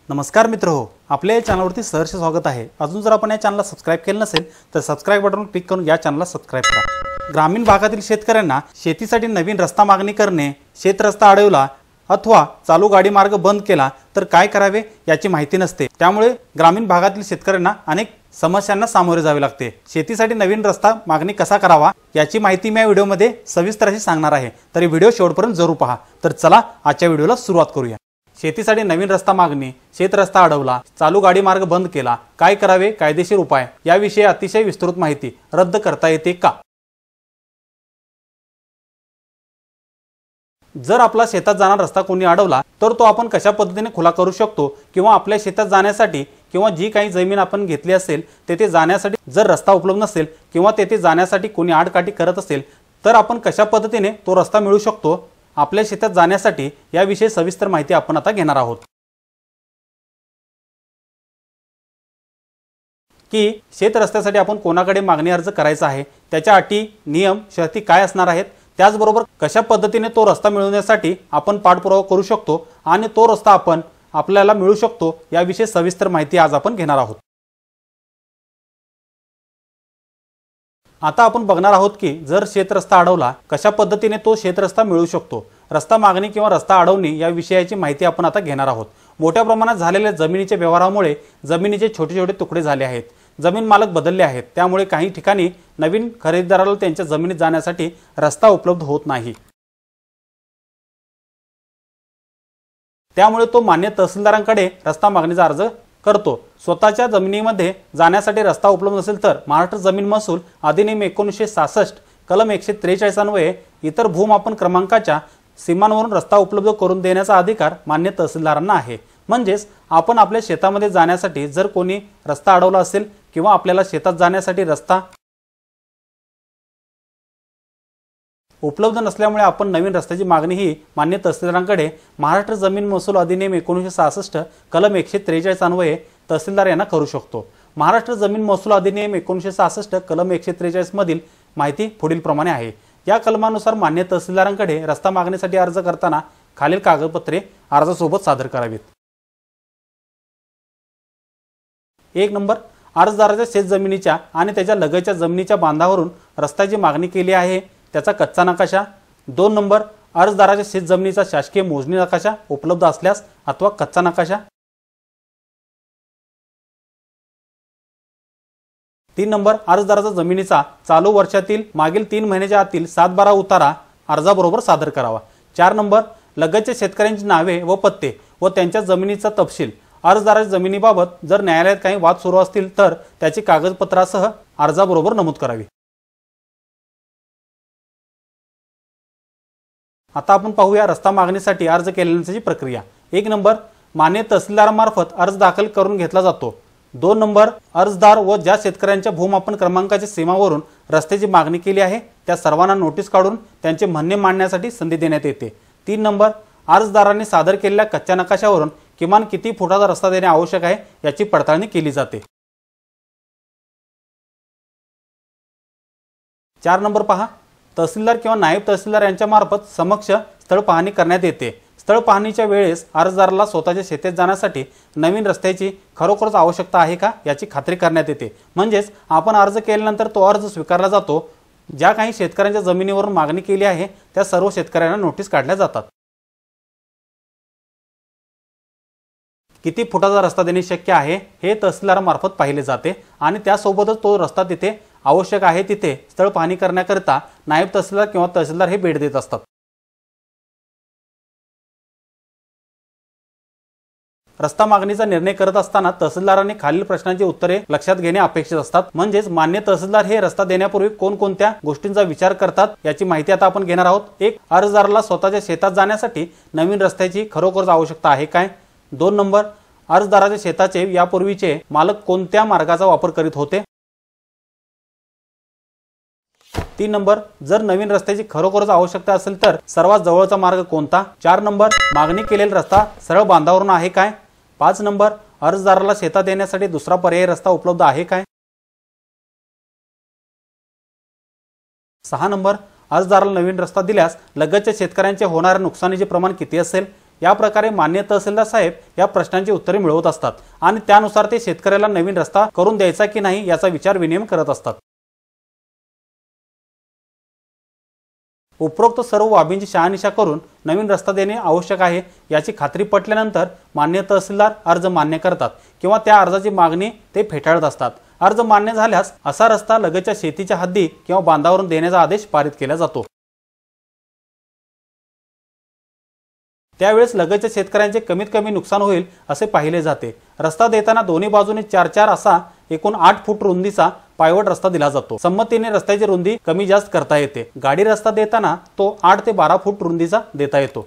नमस्कार मित्रहो, आपल्या या चॅनलवरती सहर्ष स्वागत आहे। अजून जर आपण या चॅनलला सबस्क्राइब केलं नसेल तर सबस्क्राइब बटनवर क्लिक करून या चॅनलला सबस्क्राइब करा। ग्रामीण भागातील शेतकऱ्यांना शेतीसाठी नवीन रस्ता मागणी करणे, शेत रस्ता अडवला अथवा चालू गाडी मार्ग बंद केला तर काय करावे याची माहिती नसते। त्यामुळे ग्रामीण भागातील शेतकऱ्यांना अनेक समस्यांना सामोरे जावे लागते। शेतीसाठी नवीन रस्ता मागणी कसा करावा याची माहिती मी या व्हिडिओमध्ये सविस्तर अशी सांगणार आहे, तर व्हिडिओ शेवटपर्यंत जरूर पहा। तर चला आजच्या व्हिडिओला सुरुवात करूया। शेतीसाठी नवीन रस्ता मागणी, शेत रस्ता अडवला, चालू गाडी मार्ग बंद केला, काय करावे, कायदेशीर उपाय याविषयी अतिशय विस्तृत माहिती। रद्द करता येते का? जर आपला शेतात जाणारा रस्ता कोणी अडवला तर तो आपण कशा पद्धतीने खुला करू शकतो किंवा आपल्या शेतात जाण्यासाठी किंवा जी काही जमीन आपण घेतली असेल तेथे जाण्यासाठी जर रस्ता उपलब्ध नसेल किंवा तेथे जाण्यासाठी कोणी आडकाठी करत असेल तर आपण कशा पद्धतीने तो रस्ता मिळू शकतो आपल्या शेतात जाण्यासाठी याविषयी सविस्तर माहिती आपण आता घेणार आहोत। की शेत रस्त्यासाठी आपण कोणाकडे मागणी अर्ज करायचा आहे, त्याच्या अटी, नियम, शर्ती काय असणार आहेत, त्याचबरोबर कशा पद्धतीने तो रस्ता मिळवण्यासाठी आपण पाठपुरावा करू शकतो आणि तो रस्ता आपण आपल्याला मिळू शकतो याविषयी सविस्तर माहिती आज आपण घेणार आहोत। आता आपण बघणार आहोत की जर शेत रस्ता अडवला कशा पद्धतीने तो शेत रस्ता मिळू शकतो। रस्ता मागणी किंवा रस्ता अडवणी या विषयाची माहिती आपण आता घेणार आहोत। मोठ्या प्रमाणात झालेल्या जमिनीच्या व्यवहारामुळे जमिनीचे छोटे छोटे तुकडे झाले आहेत, जमीन मालक बदलले आहेत, त्यामुळे काही ठिकाणी नवीन खरेदीदाराला त्यांच्या जमिनीत जाण्यासाठी रस्ता उपलब्ध होत नाही। त्यामुळे तो मान्य तहसीलदारांकडे रस्ता मागणीचा अर्ज करतो। स्वतःच्या जमिनीमध्ये जाण्यासाठी रस्ता उपलब्ध नसेल तर महाराष्ट्र जमीन महसूल अधिनियम 1966 कलम 143 अन्वये इतर भूमापन क्रमांकाच्या सीमांवरून रस्ता उपलब्ध करून देण्याचा अधिकार मान्य तहसीलदारांना आहे। म्हणजेच आपण आपल्या शेतामध्ये जाण्यासाठी जर कोणी रस्ता अडवला असेल किंवा आपल्याला शेतात जाण्यासाठी रस्ता उपलब्ध नसल्यामुळे आपण नवीन रस्त्याची मागणी ही मान्य तहसीलदारांकडे महाराष्ट्र जमीन महसूल अधिनियम 1966 कलम 143 अन्वये तहसीलदार यांना करू शकतो। महाराष्ट्र जमीन महसूल अधिनियम 1966 कलम 143 मधील माहिती पुढील प्रमाणे आहे। या कलमानुसार मान्य तहसीलदारांकडे रस्ता मागणीसाठी अर्ज करताना खालील कागदपत्रे अर्जासोबत सादर करावीत। 1 नंबर, अर्जदाराच्या शेतजमिनीच्या आणि त्याच्या लगतच्या जमिनीच्या बांधावरून रस्त्याची मागणी केली आहे त्याचा कच्चा नकाशा। 2 नंबर, अर्जदाराच्या शेतजमिनीचा शासकीय मोजणी नकाशा उपलब्ध असल्यास अथवा कच्चा नकाशा। 3 नंबर, अर्जदाराचा जमिनीचा चालू वर्षातील मागील 3 महिन्याच्या आतील 7/12 उतारा अर्जाबरोबर सादर करावा। 4 नंबर, लगतच्या शेतकऱ्यांची नावे व पत्ते व त्यांच्या जमिनीचा तपशील अर्जदाराच्या जमिनीबाबत जर न्यायालयात काही वाद सुरू असतील तर त्याची कागदपत्रासह अर्जाबरोबर नमूद करावी। आता आपण पाहूया रस्ता मागणीसाठी अर्ज केल्यानंतरची प्रक्रिया। 1 नंबर, मान्य तहसीलदारामार्फत अर्ज दाखल करून घेतला जातो। 2 नंबर, अर्जदार व ज्या शेतकऱ्यांच्या भूमापन क्रमांकाच्या सीमावरून रस्त्याची मागणी केली आहे त्या सर्वांना नोटीस काढून त्यांचे म्हणणे मांडण्यासाठी संधी देण्यात येते। 3 नंबर, अर्जदारांनी सादर केलेल्या कच्च्या नकाशावरून किमान किती फुटाचा रस्ता देणे आवश्यक आहे याची पडताळणी केली जाते। 4 नंबर पहा, तहसीलदार किंवा नायब तहसीलदार यांच्या मार्फत समक्ष स्थळ पाहणी करण्यात येते। स्थळ पाहणीच्या वेळेस अर्जदाराला स्वतःच्या शेतात जाण्यासाठी नवीन रस्त्याची खरोखरच आवश्यकता आहे का याची खात्री करण्यात येते। म्हणजेच आपण अर्ज केल्यानंतर तो अर्ज स्वीकारला जातो। ज्या काही शेतकऱ्यांच्या जमिनीवरून मागणी केली आहे त्या सर्व शेतकऱ्यांना नोटीस काढल्या जातात। किती फुटाचा रस्ता देणे शक्य आहे हे तहसीलदारामार्फत पाहिले जाते आणि त्यासोबतच तो रस्ता तिथे आवश्यक आहे तिथे स्थळ पाहणी करण्याकरिता नायब तहसीलदार किंवा तहसीलदार हे भेट देत असतात। रस्ता मागणीचा निर्णय करत असताना तहसीलदारांनी खालील प्रश्नांची उत्तरे लक्षात घेणे अपेक्षित असतात। म्हणजेच मान्य तहसीलदार हे रस्ता देण्यापूर्वी कोणकोणत्या गोष्टींचा विचार करतात याची माहिती आता आपण घेणार आहोत। 1, अर्जदाराला स्वतःच्या शेतात जाण्यासाठी नवीन रस्त्याची खरोखरच आवश्यकता आहे काय। 2 नंबर, अर्जदाराच्या शेताचे यापूर्वीचे मालक कोणत्या मार्गाचा वापर करीत होते। 3 नंबर, जर नवीन रस्त्याची खरोखरच आवश्यकता असेल तर सर्वात जवळचा मार्ग कोणता। 4 नंबर, मागणी केलेला रस्ता सरळ बांधावरून आहे काय। 5 नंबर, अर्जदाराला शेतात येण्यासाठी दुसरा पर्यायी रस्ता उपलब्ध आहे काय। 6 नंबर, अर्जदाराला नवीन रस्ता दिल्यास लगतच्या शेतकऱ्यांचे होणारे नुकसानीचे प्रमाण किती असेल। या प्रकारे मान्य तहसीलदार साहेब या प्रश्नांची उत्तरे मिळवत असतात आणि त्यानुसार ते शेतकऱ्याला नवीन रस्ता करून द्यायचा की नाही याचा विचार विनिमय करत असतात। उपरोक्त सर्व बाबींची शहानिशा करून नवीन रस्ता देणे आवश्यक आहे याची खात्री पटल्यानंतर मान्य तहसीलदार अर्ज मान्य करतात किंवा त्या अर्जाची मागणी ते फेटाळत असतात। अर्ज मान्य झाल्यास असा रस्ता लगतच्या शेतीच्या हद्दी किंवा बांधावरून देण्याचा आदेश पारित केला जातो। त्यावेळेस लगतच्या शेतकऱ्यांचे कमीत कमी नुकसान होईल असे पाहिले जाते। रस्ता देताना दोन्ही बाजूने 4-4 असा एकूण 8 फूट रुंदीचा पायवट रस्ता दिला जातो। संमतीने रस्त्याची रुंदी कमी जास्त करता येते। गाडी रस्ता देताना तो 8 ते 12 फूट रुंदीचा देता येतो।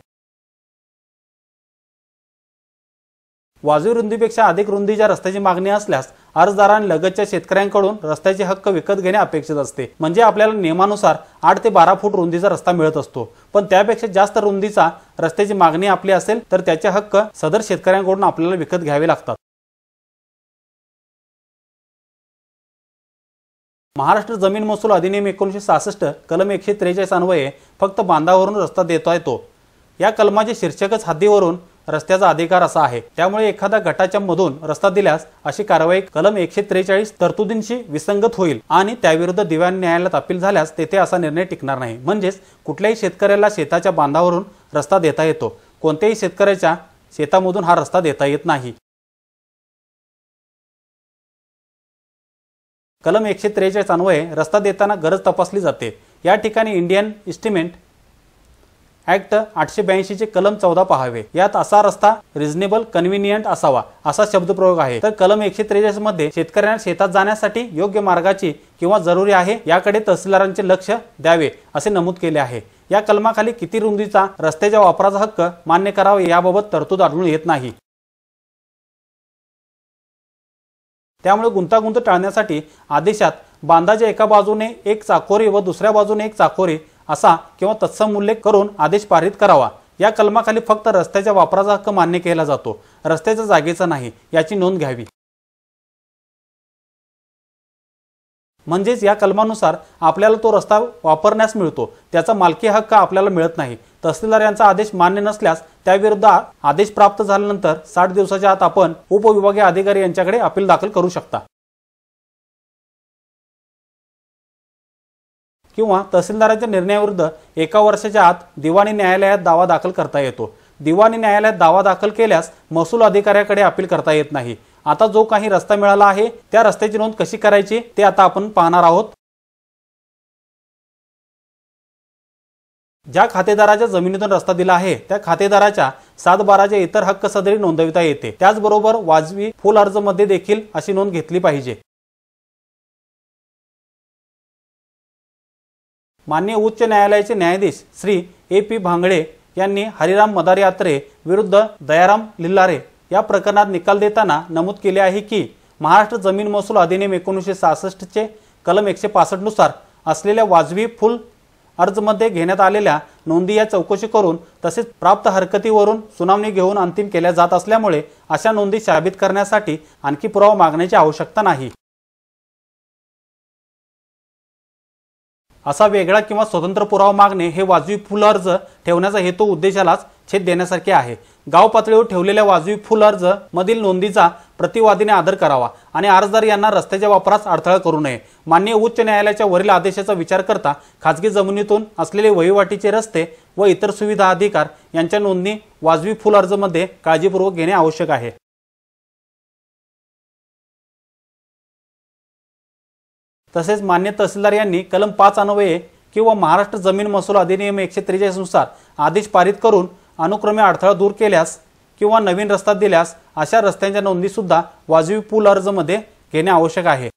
वाजवी रुंदीपेक्षा अधिक रुंदीच्या रस्त्याची मागणी असल्यास अर्जदारांनी लगतच्या शेतकऱ्यांकडून रस्त्याचे हक्क विकत घेणे अपेक्षित असते। म्हणजे आपल्याला नियमानुसार 8 ते 12 फूट रुंदीचा रस्ता मिळत असतो, पण त्यापेक्षा जास्त रुंदीचा रस्त्याची मागणी आपली असेल तर त्याचे हक्क सदर शेतकऱ्यांकडून आपल्याला विकत घ्यावे लागतात। महाराष्ट्र जमीन महसूल अधिनियम 1966 कलम 143 अन्वये फक्त बांधावरून रस्ता देता येतो। या कलमाचे शीर्षकच हद्दीवरून रस्त्याचा अधिकार असा आहे। त्यामुळे एखादा गटाच्या मधून रस्ता दिल्यास अशी कारवाई कलम 143 तरतुदींशी विसंगत होईल आणि त्याविरुद्ध दिवाणी न्यायालयात अपील झाल्यास तेथे असा निर्णय टिकणार नाही। म्हणजेच कुठल्याही शेतकऱ्याला शेताच्या बांधावरून रस्ता देता येतो, कोणत्याही शेतकऱ्याच्या शेतामधून हा रस्ता देता येत नाही। कलम 143 अन्वये रस्ता देताना गरज तपासली जाते। या ठिकाणी इंडियन इस्टिमेट ऍक्ट 882 चे कलम 14 पाहावे। यात असा रस्ता रिजनेबल कन्व्हिनियंट असावा असा शब्दप्रयोग आहे। तर कलम 143 मध्ये शेतकऱ्यांना शेतात जाण्यासाठी योग्य मार्गाची किंवा जरुरी आहे याकडे तहसीलदारांचे लक्ष द्यावे असे नमूद केले आहे। या कलमाखाली किती रुंदीचा रस्त्याच्या वापराचा हक्क मान्य करावा याबाबत तरतूद आढळून येत नाही। त्यामुळे गुंतागुंत टाळण्यासाठी आदेशात बांधाच्या एका बाजूने एक चाकोरी व दुसऱ्या बाजूने एक चाकोरी असा किंवा तत्सम उल्लेख करून आदेश पारित करावा। या कलमाखाली फक्त रस्त्याच्या वापराचा हक्क मान्य केला जातो, रस्त्याच्या जागेचा नाही याची नोंद घ्यावी। म्हणजेच या कलमानुसार आपल्याला तो रस्ता वापरण्यास मिळतो, त्याचा मालकी हक्क आपल्याला मिळत नाही। तहसीलदार यांचा आदेश मान्य नसल्यास त्याविरुद्ध आदेश प्राप्त झाल्यानंतर 60 दिवसाच्या आत आपण उपविभागीय अधिकारी यांच्याकडे अपील दाखल करू शकता किंवा तहसीलदाराच्या निर्णयाविरुद्ध 1 वर्षाच्या आत दिवाणी न्यायालयात दावा दाखल करता येतो। दिवाणी न्यायालयात दावा दाखल केल्यास महसूल अधिकाऱ्याकडे अपील करता येत नाही। आता जो काही रस्ता मिळाला आहे त्या रस्त्याची नोंद कशी करायची ते आता आपण पाहणार आहोत। ज्या खातेदाराच्या जमिनीतून रस्ता दिला आहे त्या खातेदाराच्या 7/12 इतर हक्क सदरी नोंदविता येते। त्याचबरोबर वाजवी फुल अर्ज मध्ये देखील अशी नोंद घेतली पाहिजे। माननीय उच्च न्यायालयाचे न्यायाधीश श्री A.P. भांगडे यांनी हरिराम मदारयात्रे विरुद्ध दयाराम लिल्लारे या प्रकरणात निकाल देताना नमूद केले आहे की महाराष्ट्र जमीन महसूल अधिनियम 1966 चे कलम 165 नुसार असलेल्या वाजवी फुल अर्ज मध्ये घेण्यात आलेल्या नोंदी या चौकशी करून तसेच प्राप्त हरकतीवरून सुनावणी घेऊन अंतिम केल्या जात असल्यामुळे अशा नोंदी साबित करण्यासाठी आणखी पुरावा मागण्याची आवश्यकता नाही। असा वेगळा किंवा स्वतंत्र पुरावा मागणे हे वाजवी फुल अर्ज ठेवण्याचा हेतू उद्देशालाच छेद देण्यासारखे आहे। गाव पातळीवर ठेवलेल्या वाजवी फुल अर्ज मधील नोंदीचा प्रतिवादीने आदर करावा आणि अर्जदार यांना रस्त्याच्या वापरास अडथळा करू नये। माननीय उच्च न्यायालयाच्या वरील आदेशाचा विचार करता खाजगी जमिनीतून असलेले वहिवाटीचे रस्ते व इतर सुविधा अधिकार यांच्या नोंदणी वाजवी फुल अर्ज मध्ये काळजीपूर्वक घेणे आवश्यक आहे। तसेच मान्य तहसीलदार यांनी कलम 5 अन्वये किंवा महाराष्ट्र जमीन महसूल अधिनियम 143 नुसार आदेश पारित करून अनुक्रमे अडथळा दूर केल्यास किंवा नवीन रस्ता दिल्यास अशा रस्त्यांच्या नोंदी सुद्धा वाजवी फुल अर्ज मध्ये घेणे आवश्यक आहे।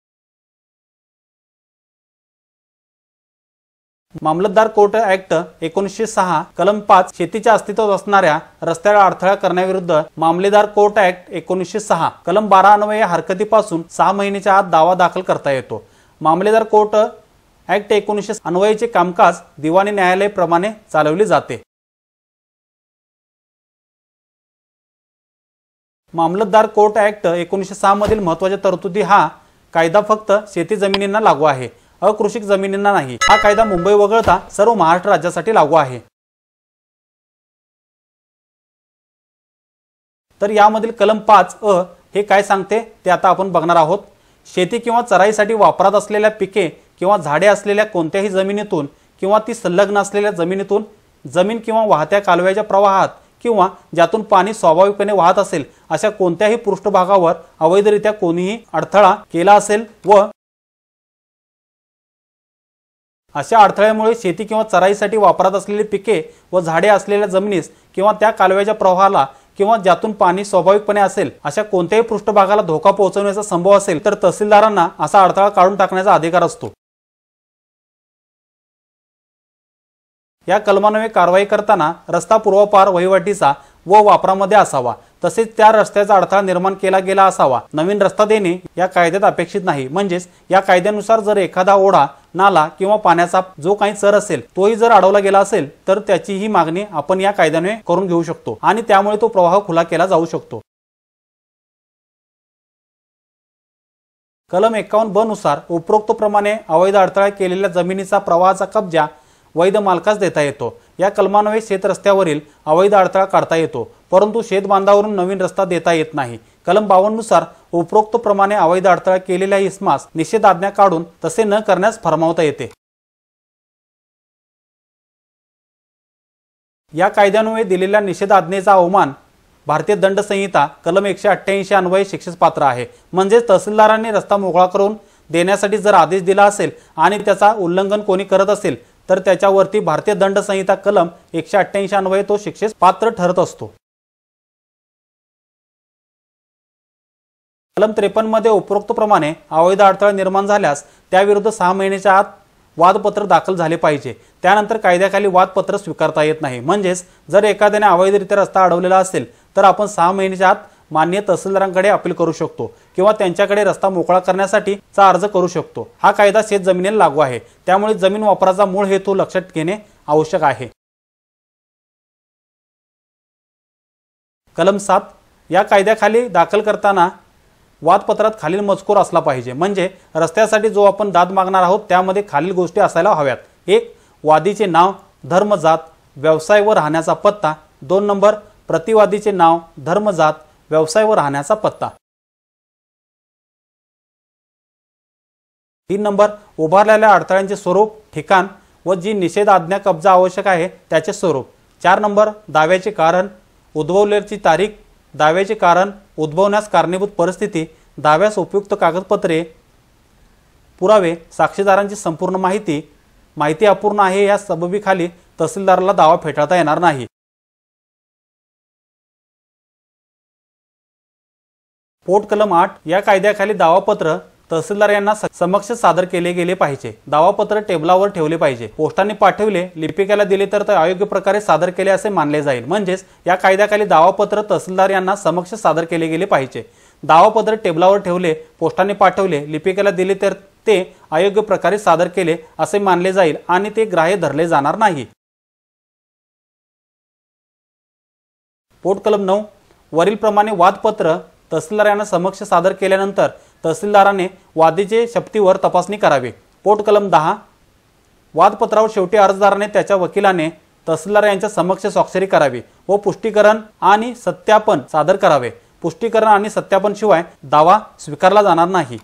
मामलतदार कोर्ट ऍक्ट 1906 कलम 5 शेतीच्या अस्तित्वात असणाऱ्या रस्त्याला अडथळा करण्याविरुद्ध मामलेदार कोर्ट ऍक्ट 1906 कलम 12 अन्वये हरकतीपासून 6 महिन्याच्या आत दावा दाखल करता येतो। मामलेदार कोर्ट ऍक्ट 1900 अन्वयेचे कामकाज दिवाणी न्यायालय प्रमाणे चालवले जाते। मामलतदार कोर्ट ऍक्ट 1906 मधील महत्त्वाच्या तरतुदी हा कायदा फक्त शेती जमिनींना लागू आहे, अकृषिक जमिनींना नाही। हा कायदा मुंबई वगळता सर्व महाराष्ट्र राज्यासाठी लागू आहे। तर यामधील कलम 5 हे काय सांगते ते आता आपण बघणार आहोत। शेती किंवा चराईसाठी वापरात असलेल्या पिके किंवा झाडे असलेल्या कोणत्याही जमिनीतून किंवा ती संलग्न असलेल्या जमिनीतून, जमीन किंवा वाहत्या कालव्याच्या प्रवाहात किंवा ज्यातून पाणी स्वाभाविकपणे वाहत असेल अशा कोणत्याही पृष्ठभागावर अवैधरित्या कोणीही अडथळा केला असेल व अशा अडथळ्यामुळे शेती किंवा चराईसाठी वापरात असलेली पिके व झाडे असलेल्या जमिनीस किंवा त्या कालव्याच्या प्रवाहाला किंवा ज्यातून पाणी स्वाभाविकपणे असेल अशा कोणत्याही पृष्ठभागाला धोका पोहोचवण्याचा संभव असेल तर तहसीलदारांना असा अडथळा काढून टाकण्याचा अधिकार असतो। या कलमान्वये कारवाई करताना रस्ता पूर्वपार वहिवाटीचा व वापरामध्ये असावा, तसेच त्या रस्त्याचा अडथळा निर्माण केला गेला असावा। नवीन रस्ता देणे या कायद्यात अपेक्षित नाही। म्हणजेच या कायद्यानुसार जर एखादा ओढा, नाला किंवा पाण्याचा जो काही चर असेल तोही जर अडवला गेला असेल तर त्याची ही मागणी आपण या कायद्याने करून घेऊ शकतो आणि त्यामुळे तो प्रवाह खुला केला जाऊ शकतो। कलम 51 नुसार उपरोक्त प्रमाणे अवैध अडथळा केलेल्या जमिनीचा प्रवाहाचा कब्जा वैध मालकास देता येतो। या कलमान्वये शेत रस्त्यावरील अवैध अडथळा काढता येतो, परंतु शेत बांधावरून नवीन रस्ता देता येत नाही। कलम 52 नुसार उपरोक्त प्रमाणे अवैध अडथळा केलेल्या इसमास निषेधाज्ञा काढून तसे न करण्यास फरमावता येते। या कायद्यान्वये दिलेल्या निषेधाज्ञेचा अवमान भारतीय दंड संहिता कलम 188 अन्वये शिक्षेस पात्र आहे। म्हणजे तहसीलदारांनी रस्ता मोकळा करून देण्यासाठी जर आदेश दिला असेल आणि त्याचा उल्लंघन कोणी करत असेल तर त्याच्यावरती भारतीय दंड संहिता कलम 188 अन्वये तो शिक्षेस पात्र ठरत असतो। कलम 53 मध्ये उपरोक्त प्रमाणे अवैध अडथळा निर्माण झाल्यास त्याविरुद्ध 6 महिन्याच्या आत वादपत्र दाखल झाले पाहिजे। त्यानंतर कायद्याखाली वादपत्र स्वीकारता येत नाही। म्हणजेच जर एखाद्याने अवैधरित्या रस्ता अडवलेला असेल तर आपण 6 महिन्याच्या आत माननीय तहसीलदारांकडे अपील करू शकतो किंवा त्यांच्याकडे रस्ता मोकळा करण्यासाठी चा अर्ज करू शकतो। हा कायदा शेत जमिनीला लागू आहे, त्यामुळे जमीन वापराचा मूळ हेतू लक्षात घेणे आवश्यक आहे। कलम 7 या कायद्याखाली दाखल करताना वादपत्रात खालील मजकूर असला पाहिजे। म्हणजे रस्त्यासाठी जो आपण दाद मागणार आहोत त्यामध्ये खालील गोष्टी असायला हव्यात। 1. वादीचे नाव, धर्म, जात, व्यवसाय व राहण्याचा पत्ता। 2 नंबर प्रतिवादीचे नाव, धर्म, जात, व्यवसाय व राहण्याचा पत्ता। 3 नंबर उभारलेल्या अडथळ्यांचे स्वरूप, ठिकाण व जी निषेधाज्ञा कब्जा आवश्यक आहे त्याचे स्वरूप। 4 नंबर दाव्याचे कारण, उद्भवल्याची तारीख, दाव्याचे कारण, उद्भवण्यास कारणीभूत परिस्थिती, दाव्यास उपयुक्त कागदपत्रे, पुरावे, साक्षीदारांची संपूर्ण माहिती, माहिती अपूर्ण आहे या सबबीखाली तहसीलदाराला दावा फेटाळता येणार नाही। पोट कलम 8 या कायद्याखाली दावापत्र तहसीलदार यांना समक्ष सादर केले गेले पाहिजे। दावापत्र टेबलावर ठेवले पाहिजे। पोस्टाने पाठवले, लिपिकाला दिले तर ते अयोग्य प्रकारे सादर केले असे मानले जाईल। म्हणजेच या कायद्याखाली दावापत्र तहसीलदार यांना समक्ष सादर केले गेले पाहिजे। दावापत्र टेबलावर ठेवले, पोस्टाने पाठवले, लिपिकाला दिले तर ते अयोग्य प्रकारे सादर केले असे मानले जाईल आणि ते ग्राह्य धरले जाणार नाही। पोट कलम 9 वरील प्रमाणे वादपत्र तहसीलदार यांना समक्ष सादर केल्यानंतर तहसीलदाराने वादीचे शपथीवर तपासणी करावी। पोट कलम 10 वादपत्रावर शेवटी अर्जदाराने त्याच्या वकिलाने तहसीलदार यांच्या समक्ष स्वाक्षरी करावी व पुष्टीकरण आणि सत्यापन सादर करावे। पुष्टीकरण आणि सत्यापन शिवाय दावा स्वीकारला जाणार नाही।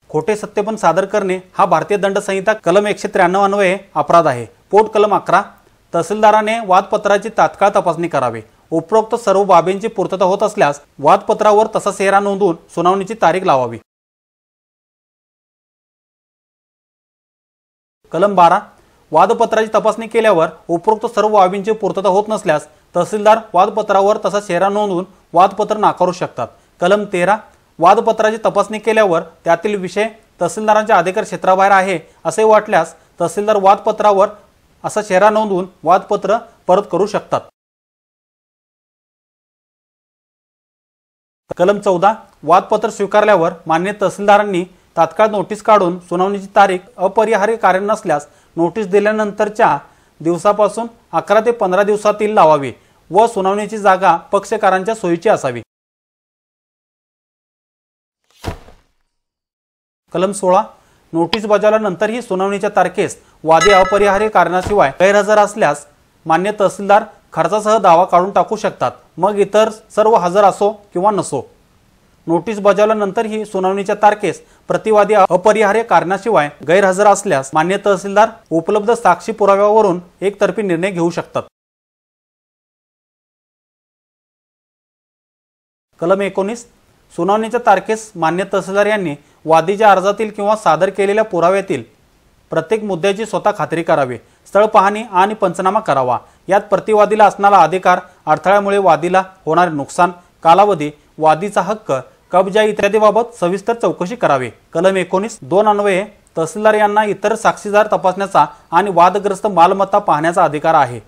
खोटे सत्यापन सादर करणे हा भारतीय दंड संहिता कलम 193 अन्वये अपराध आहे। पोट कलम 11 तहसीलदाराने वादपत्राची तात्काळ तपासणी करावी। उपरोक्त सर्व बाबींची पूर्तता होत असल्यास वादपत्रावर तसा सेहरा नोंदवून सुनावणीची तारीख लावावी। कलम 12 वादपत्राची तपासणी केल्यावर उपरोक्त सर्व बाबींची पूर्तता होत नसल्यास तहसीलदार वादपत्रावर तसा सेहरा नोंदवून वादपत्र नाकारू शकतात। कलम 13 वादपत्राची तपासणी केल्यावर त्यातील विषय तहसीलदारांच्या अधिकार क्षेत्राबाहेर आहे असे वाटल्यास तहसीलदार वादपत्रावर असा सेहरा नोंदवून वादपत्र परत करू शकतात। कलम 14 वादपत्र स्वीकारल्यावर मान्य तहसीलदारांनी तात्काळ नोटीस काढून सुनावणीची तारीख अपरिहार्य कारण नसल्यास नोटीस दिल्यानंतरच्या दिवसापासून 11 ते 15 दिवसातील लावावी व सुनावणीची जागा पक्षकारांच्या सोयीची असावी। कलम 16 नोटीस बजावल्यानंतरही सुनावणीच्या तारखेस वादी अपरिहार्य कारणाशिवाय गैरहजर असल्यास मान्य तहसीलदार खर्चासह दावा काढून टाकू शकतात, मग इतर सर्व हजर असो किंवा नसो। नोटीस बजावल्यानंतरही सुनावणीच्या तारखेस प्रतिवादी अपरिहार्य कारणाशिवाय गैरहजर असल्यास मान्य तहसीलदार उपलब्ध साक्षी पुराव्यावरून एकतर्फी निर्णय घेऊ शकतात। कलम 19 सुनावणीच्या तारखेस मान्य तहसीलदार यांनी वादीच्या अर्जातील किंवा सादर केलेल्या पुराव्यातील प्रत्येक मुद्द्याची स्वतः खात्री करावी, स्थळ पाहणी आणि पंचनामा करावा। यात प्रतिवादीला असणारा अधिकार, अडथळ्यामुळे वादीला होणारे नुकसान, कालावधी, वादीचा हक्क, कब्जा इत्यादी बाबत सविस्तर चौकशी करावी। कलम 19 2 अन्वये तहसीलदार यांना इतर साक्षीदार तपासण्याचा आणि वादग्रस्त मालमत्ता पाहण्याचा अधिकार आहे।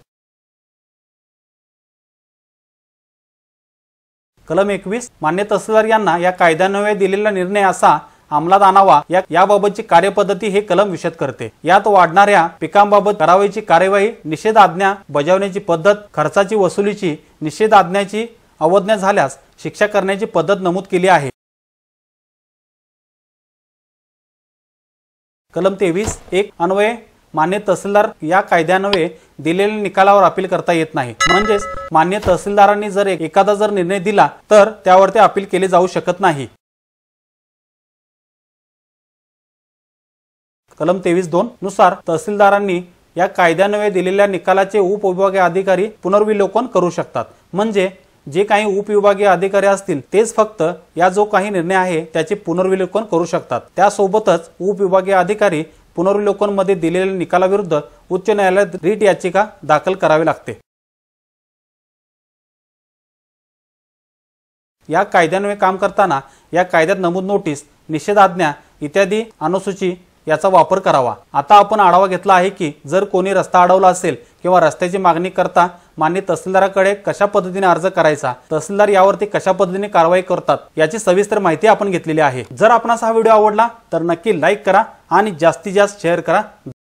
कलम 21 मान्य तहसीलदार यांना या कायद्यान्वये दिलेला निर्णय असा अंमलात आणावा याबाबतची कार्यपद्धती हे कलम विशद करते। यात वाढणाऱ्या पिकांबाबत करावयाची कार्यवाही, निषेध आज्ञा बजावण्याची पद्धत, खर्चाची वसुलीची, निषेध आज्ञेची अवज्ञा झाल्यास शिक्षा करण्याची पद्धत नमूद केली आहे। कलम 23 1 अन्वये मान्य तहसीलदार या कायद्यान्वये दिलेल्या निकालावर अपील करता येत नाही, म्हणजेच मान्य तहसीलदारांनी जर एखादा निर्णय दिला तर त्यावरती अपील केले जाऊ शकत नाही। कलम 23(2) नुसार तहसीलदारांनी या कायद्यान्वये दिलेल्या निकालाचे उपविभागीय अधिकारी पुनर्विलोकन करू शकतात, म्हणजे जे काही उपविभागीय अधिकारी असतील तेच फक्त या जो काही निर्णय आहे त्याचे पुनर्विलोकन करू शकतात। त्यासोबतच उपविभागीय अधिकारी पुनर्विलोकन मध्ये दिलेल्या निकालाविरुद्ध उच्च न्यायालयात रिट याचिका दाखल करावी लागते। या कायद्यान्वये काम करताना या कायद्यात नमूद नोटीस, निषेधाज्ञा इत्यादी अनुसूची याचा वापर करावा। आता आपण आढावा घेतला आहे की जर कोणी रस्ता अडवला असेल किंवा रस्त्याची मागणी करता मान्य तहसीलदाराकडे कशा पद्धतीने अर्ज करायचा, तहसीलदार यावरती कशा पद्धतीने कारवाई करतात याची सविस्तर माहिती आपण घेतलेली आहे। जर आपणास हा व्हिडिओ आवडला तर नक्की लाईक करा आणि जास्तीत जास्त शेअर करा।